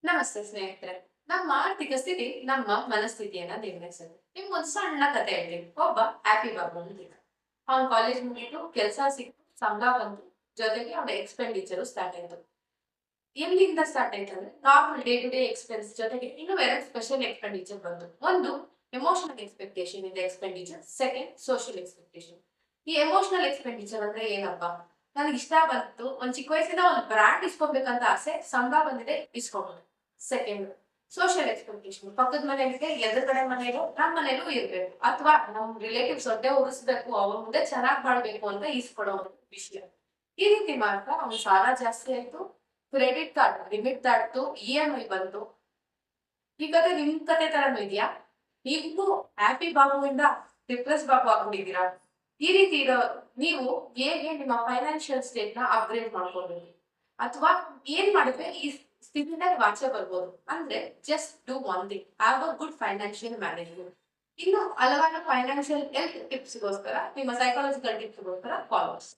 ನಮಸ್ತೆ ಸ್ನೇಹಿತರೆ. ನಮ್ಮ ಆರ್ಥಿಕ ಸ್ಥಿತಿ ನಮ್ಮ ಮನಸ್ಥಿತಿಯನ್ನ ನಿರ್ಣಯಿಸುತ್ತೆ. ನಿಮ್ಗೊಂದು ಸಣ್ಣ ಕತೆ ಹೇಳ್ತೀನಿ. ಒಬ್ಬ ಹ್ಯಾಪಿ ಬಾಬು ಅಂತಿದ್ದ. ಅವ್ನ್ ಕಾಲೇಜ್ ಮುಗೀತು, ಕೆಲಸ ಸಿಕ್ತು, ಸಂಬಳ ಬಂತು, ಜೊತೆಗೆ ಅವನ ಎಕ್ಸ್ಪೆಂಡಿಚರ್ ಸ್ಟಾರ್ಟ್ ಆಯ್ತು. ಎಲ್ಲಿಂದ ಸ್ಟಾರ್ಟ್ ಆಯ್ತು ಅಂದ್ರೆ normal day to day expense ಜೊತೆಗೆ ಇನ್ನು ಎರಡು ಸ್ಪೆಷಲ್ ಎಕ್ಸ್ಪೆಂಡಿಚರ್ ಬಂತು. ಒಂದು ಎಮೋಷನಲ್ ಎಕ್ಸ್ಪೆಕ್ಟೇಷನ್ ಇದೆ ಎಕ್ಸ್ಪೆಂಡಿಚರ್, ಸೆಕೆಂಡ್ ಸೋಷಿಯಲ್ ಎಕ್ಸ್ಪೆಕ್ಟೇಷನ್. ಈ ಎಮೋಷನಲ್ ಎಕ್ಸ್ಪೆಂಡಿಚರ್ ಅಂದ್ರೆ ಏನಪ್ಪಾ? ನನಗೆ ಇಷ್ಟ ಬಂತು, ಒಂದ್ ಚಿಕ್ಕ ವಯಸ್ಸಿಂದ ಒಂದು ಬ್ರ್ಯಾಂಡ್ ಇಸ್ಕೊಬೇಕಂತ ಆಸೆ, ಸಂಬಳ ಬಂದಿದೆ ಇಸ್ಕೊಬೋದು. ಸೆಕೆಂಡ್ ಸೋಷಿಯಲ್ ಎಕ್ಸ್ಪೆಕ್ಟೇಷನ್, ಪಕ್ಕದ ಮನೆಗೆ ಎದುರುಗಡೆ ಮನೆಗೂ ನಮ್ಮ ಮನೆಗೂ ಇರ್ಬೇಕು, ಅಥವಾ ನಮ್ ರಿಲೇಟಿವ್ಸ್ ಹೊಟ್ಟೆ ಉರಿಸ್ಬೇಕು, ಅವ್ರ ಮುಂದೆ ಚೆನ್ನಾಗ್ ಮಾಡ್ಬೇಕು ಅಂತ ಈಸ್ಕೊಡೋ ಒಂದು ವಿಷಯ. ಈ ರೀತಿ ಮಾಡ್ತಾ ಅವ್ನ ಸಾಲ ಜಾಸ್ತಿ ಆಯ್ತು, ಕ್ರೆಡಿಟ್ ಕಾರ್ಡ್ ಲಿಮಿಟ್ ದಾಟ್ತು, EMI ಬಂತು. ಈ ಕತೆ ನಿಮ್ ಕತೆ ತರನು ಇದೆಯಾ? ನೀವು ಹ್ಯಾಪಿ ಬಾಬುವಿಂದ ಡಿಪ್ರೆಸ್ ಬಾಬು ಆಗ್ಬಿಟ್ಟಿದ್ದೀರಾ? ಈ ರೀತಿ ಇರೋ ನೀವು ಹೇಗೆ ನಿಮ್ಮ ಫೈನಾನ್ಷಿಯಲ್ ಸ್ಟೇಟ್ ನ ಅಪ್ಗ್ರೇಡ್ ಮಾಡ್ಕೋಬೇಕು, ಅಥವಾ ಏನ್ ಮಾಡಿದ್ರೆ ಈ ಸ್ಥಿತಿನ ಆಚೆ ಬರ್ಬೋದು ಅಂದ್ರೆ just do one thing, have a good financial management. ಇನ್ನು ಹಲವಾರು ಫೈನಾನ್ಷಿಯಲ್ ಹೆಲ್ತ್ ಟಿಪ್ಸ್ಗೋಸ್ಕರ, ನಿಮ್ಮ ಸೈಕಾಲಜಿಕಲ್ ಟಿಪ್ಸ್ಗೋಸ್ಕರ ಫಾಲೋಸ್.